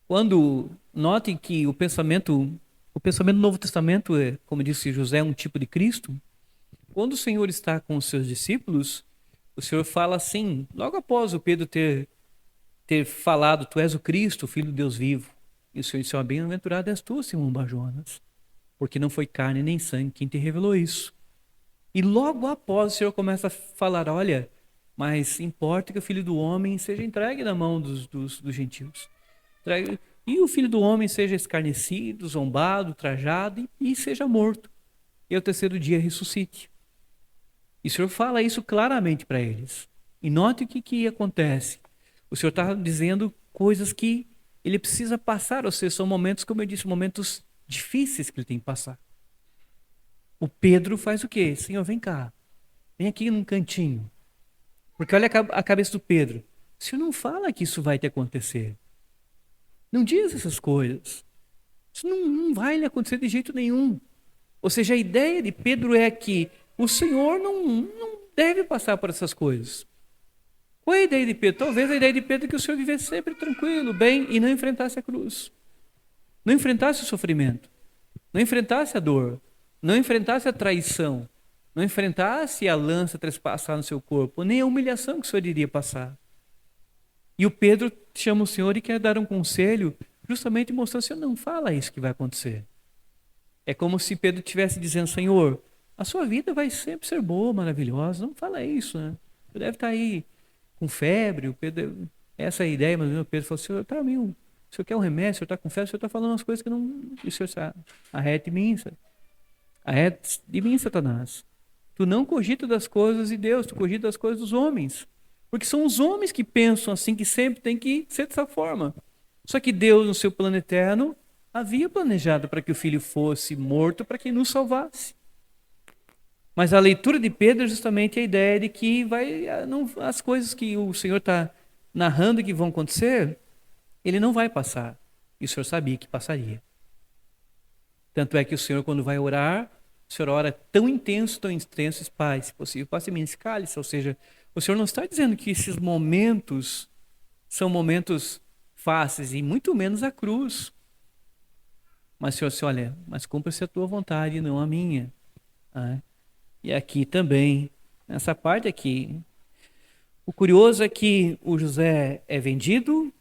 Quando notem que o pensamento do Novo Testamento é, como disse José, um tipo de Cristo. Quando o Senhor está com os seus discípulos, o Senhor fala assim, logo após o Pedro ter falado, tu és o Cristo, o Filho de Deus vivo. E o Senhor disse, bem-aventurado és tu, Simão Bar-Jonas, porque não foi carne nem sangue quem te revelou isso. E logo após o Senhor começa a falar, olha, mas importa que o Filho do Homem seja entregue na mão dos gentios. E o Filho do Homem seja escarnecido, zombado, trajado e seja morto. E ao terceiro dia ressuscite. E o Senhor fala isso claramente para eles. E note o que acontece. O Senhor está dizendo coisas que ele precisa passar, ou seja, são momentos, como eu disse, momentos difíceis que ele tem que passar. O Pedro faz o quê? Senhor, vem cá. Vem aqui num cantinho. Porque olha a cabeça do Pedro. O Senhor não fala que isso vai te acontecer. Não diz essas coisas. Isso não vai lhe acontecer de jeito nenhum. Ou seja, a ideia de Pedro é que o Senhor não deve passar por essas coisas. Qual é a ideia de Pedro? Talvez a ideia de Pedro é que o Senhor vivesse sempre tranquilo, bem, e não enfrentasse a cruz. Não enfrentasse o sofrimento. Não enfrentasse a dor. Não enfrentasse a traição. Não enfrentasse a lança trespassar no seu corpo, nem a humilhação que o Senhor iria passar. E o Pedro chama o Senhor e quer dar um conselho, justamente mostrando, Senhor, não fala isso que vai acontecer. É como se Pedro estivesse dizendo, Senhor, a sua vida vai sempre ser boa, maravilhosa, não fala isso, né? Você deve estar aí com febre, o Pedro, essa é a ideia, mas o Pedro falou, Senhor, tá meio, o Senhor quer um remédio, o Senhor está com febre, o Senhor está falando umas coisas que não, o Senhor sabe, arrete de mim, Satanás. Tu não cogita das coisas de Deus, tu cogita das coisas dos homens. Porque são os homens que pensam assim, que sempre tem que ser dessa forma. Só que Deus, no seu plano eterno, havia planejado para que o Filho fosse morto para que nos salvasse. Mas a leitura de Pedro é justamente a ideia de que as coisas que o Senhor está narrando que vão acontecer, ele não vai passar. E o Senhor sabia que passaria. Tanto é que o Senhor, quando vai orar, o Senhor ora tão intenso, Pai, se possível, passe em mim esse cálice. Ou seja, o Senhor não está dizendo que esses momentos são momentos fáceis, e muito menos a cruz. Mas o Senhor disse, olha, mas cumpra-se a tua vontade, não a minha. E aqui também, nessa parte aqui, o curioso é que o José é vendido,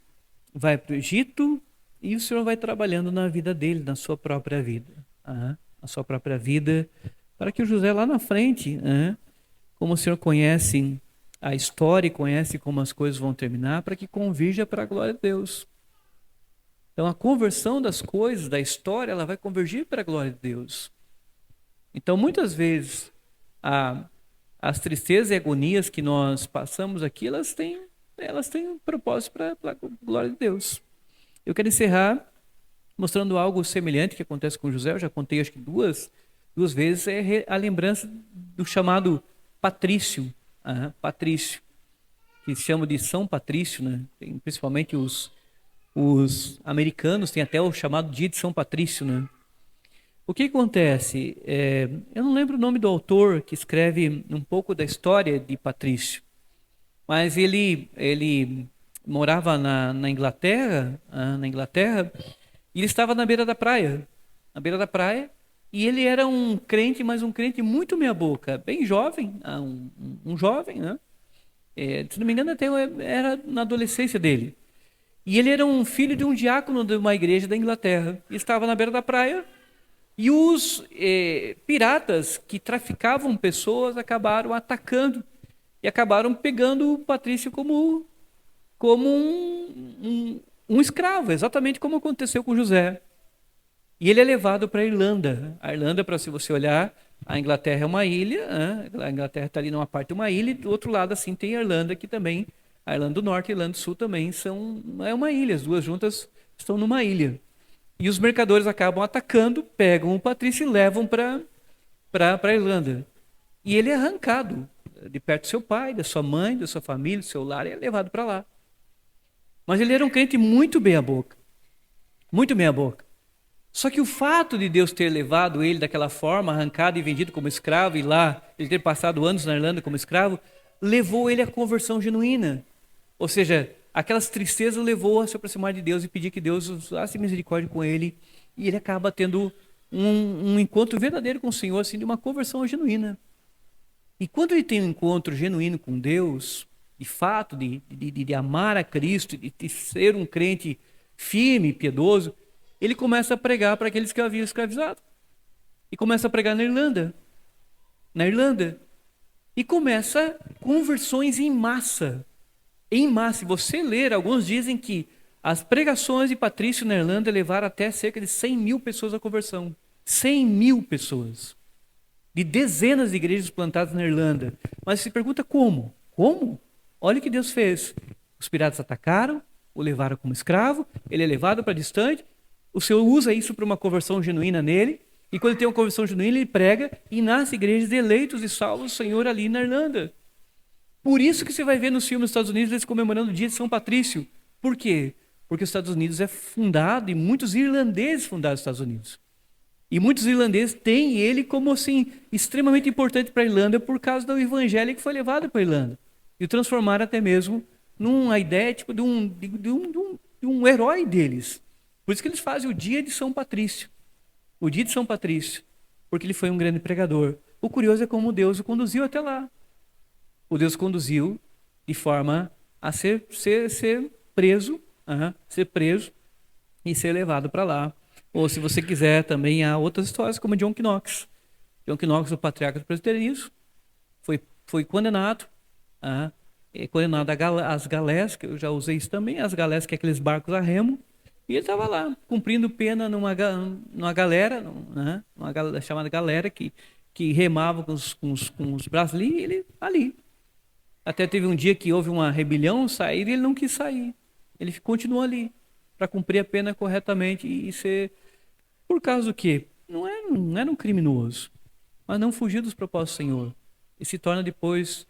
vai para o Egito, e o Senhor vai trabalhando na vida dele, na sua própria vida. Na sua própria vida, para que o José lá na frente, como o Senhor conhece a história e conhece como as coisas vão terminar, para que convirja para a glória de Deus. Então a conversão das coisas, da história, ela vai convergir para a glória de Deus. Então muitas vezes as tristezas e agonias que nós passamos aqui, elas têm um propósito para a glória de Deus. Eu quero encerrar mostrando algo semelhante que acontece com José. Eu já contei acho que duas vezes, é a lembrança do chamado Patrício, Patrício, que se chama de São Patrício, né? Tem, principalmente os americanos têm até o chamado dia de São Patrício, né? O que acontece? Eu não lembro o nome do autor que escreve um pouco da história de Patrício, mas ele morava na Inglaterra, e ele estava na beira da praia, e ele era um crente, mas um crente muito meia boca, bem jovem, um jovem, né? Se não me engano até era na adolescência dele. E ele era um filho de um diácono de uma igreja da Inglaterra, e estava na beira da praia, e os piratas que traficavam pessoas acabaram atacando e acabaram pegando o Patrício como um escravo, exatamente como aconteceu com José. E ele é levado para a Irlanda. A Irlanda, para se você olhar, a Inglaterra é uma ilha, a Inglaterra está ali numa parte de uma ilha, e do outro lado assim tem a Irlanda, que também, a Irlanda do Norte e a Irlanda do Sul também é uma ilha, as duas juntas estão numa ilha. E os mercadores acabam atacando, pegam o Patrício e levam para a Irlanda. E ele é arrancado de perto do seu pai, da sua mãe, da sua família, do seu lar, e é levado para lá. Mas ele era um crente muito meia boca. Muito meia boca. Só que o fato de Deus ter levado ele daquela forma, arrancado e vendido como escravo, e lá ele ter passado anos na Irlanda como escravo, levou ele à conversão genuína. Ou seja, aquelas tristezas levou a se aproximar de Deus e pedir que Deus usasse misericórdia com ele. E ele acaba tendo um encontro verdadeiro com o Senhor, assim, de uma conversão genuína. E quando ele tem um encontro genuíno com Deus, de fato, de amar a Cristo, de ser um crente firme, piedoso, ele começa a pregar para aqueles que haviam escravizado. E começa a pregar na Irlanda. E começa conversões em massa. Em massa. Se você ler, alguns dizem que as pregações de Patrício na Irlanda levaram até cerca de 100 mil pessoas à conversão. 100 mil pessoas. De dezenas de igrejas plantadas na Irlanda. Mas se pergunta como? Como? Olha o que Deus fez. Os piratas atacaram, o levaram como escravo, ele é levado para distante, o Senhor usa isso para uma conversão genuína nele, e quando ele tem uma conversão genuína, ele prega e nasce igrejas de eleitos e salvos do Senhor ali na Irlanda. Por isso que você vai ver nos filmes dos Estados Unidos eles comemorando o dia de São Patrício. Por quê? Porque os Estados Unidos é fundado, e muitos irlandeses fundaram os Estados Unidos. E muitos irlandeses têm ele como assim, extremamente importante para a Irlanda por causa do evangelho que foi levado para a Irlanda. E o transformaram até mesmo numa ideia tipo, de um herói deles. Por isso que eles fazem o dia de São Patrício. O dia de São Patrício. Porque ele foi um grande pregador. O curioso é como Deus o conduziu até lá. O Deus conduziu de forma a ser preso, e ser levado para lá. Ou se você quiser também, há outras histórias como John Knox. John Knox, o patriarca do presbiterianismo, foi condenado, condenado às galés, que eu já usei isso também, as galés que é aqueles barcos a remo, e ele estava lá, cumprindo pena numa galera, uma galera chamada galera, que remava com os braços ali, e ele ali. Até teve um dia que houve uma rebelião, sair, e ele não quis sair. Ele continuou ali, para cumprir a pena corretamente e ser... Por causa do quê? Não era um criminoso. mas não fugiu dos propósitos do Senhor. E se torna depois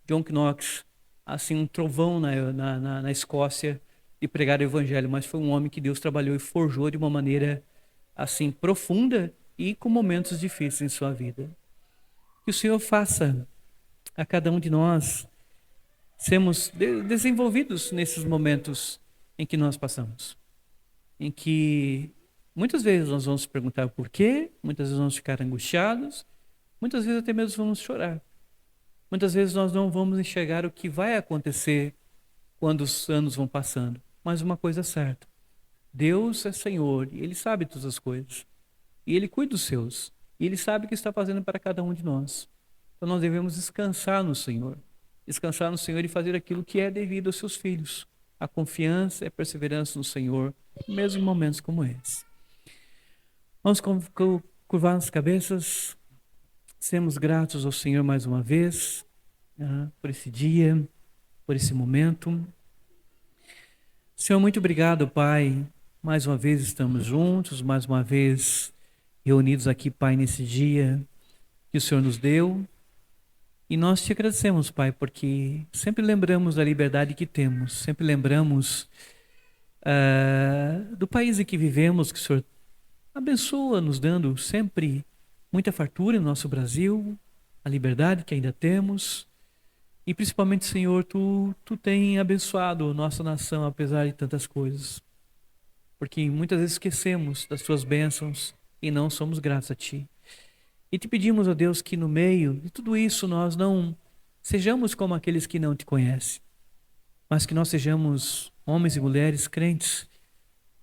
John Knox, assim, um trovão na Escócia de pregar o evangelho, mas foi um homem que Deus trabalhou e forjou de uma maneira assim profunda e com momentos difíceis em sua vida. Que o Senhor faça a cada um de nós sermos desenvolvidos nesses momentos em que nós passamos, em que muitas vezes nós vamos perguntar por quê, muitas vezes vamos ficar angustiados, muitas vezes até mesmo vamos chorar. Muitas vezes nós não vamos enxergar o que vai acontecer quando os anos vão passando. Mas uma coisa é certa, Deus é Senhor e Ele sabe todas as coisas. E Ele cuida dos seus. E Ele sabe o que está fazendo para cada um de nós. Então nós devemos descansar no Senhor. Descansar no Senhor e fazer aquilo que é devido aos seus filhos. A confiança e a perseverança no Senhor, mesmo em momentos como esse. Vamos curvar as cabeças. Sermos gratos ao Senhor mais uma vez, por esse dia, por esse momento. Senhor, muito obrigado, Pai. Mais uma vez estamos juntos, mais uma vez reunidos aqui, Pai, nesse dia que o Senhor nos deu. E nós te agradecemos, Pai, porque sempre lembramos da liberdade que temos, sempre lembramos do país em que vivemos, que o Senhor abençoa, nos dando sempre muita fartura no nosso Brasil, a liberdade que ainda temos. E principalmente, Senhor, Tu tem abençoado nossa nação, apesar de tantas coisas. Porque muitas vezes esquecemos das Tuas bênçãos e não somos gratos a Ti. E te pedimos, ó Deus, que no meio de tudo isso nós não sejamos como aqueles que não Te conhecem, mas que nós sejamos homens e mulheres crentes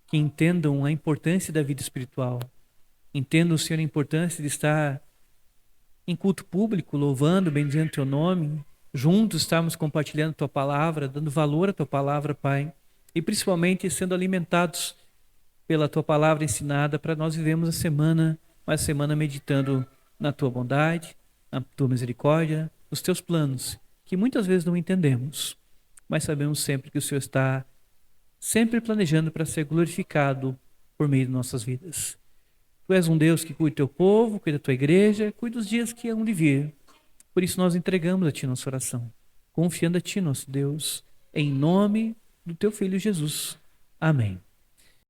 que entendam a importância da vida espiritual, entendam, Senhor, a importância de estar em culto público, louvando, bendizendo Teu nome, juntos estarmos compartilhando Tua palavra, dando valor à Tua palavra, Pai, e principalmente sendo alimentados pela Tua palavra ensinada para nós vivemos a semana, mais semana meditando na Tua bondade, na Tua misericórdia, nos Teus planos, que muitas vezes não entendemos, mas sabemos sempre que o Senhor está sempre planejando para ser glorificado por meio de nossas vidas. Tu és um Deus que cuida do Teu povo, cuida da Tua igreja, cuida dos dias que hão de vir. Por isso nós entregamos a Ti nossa oração, confiando a Ti, nosso Deus, em nome do Teu Filho Jesus. Amém.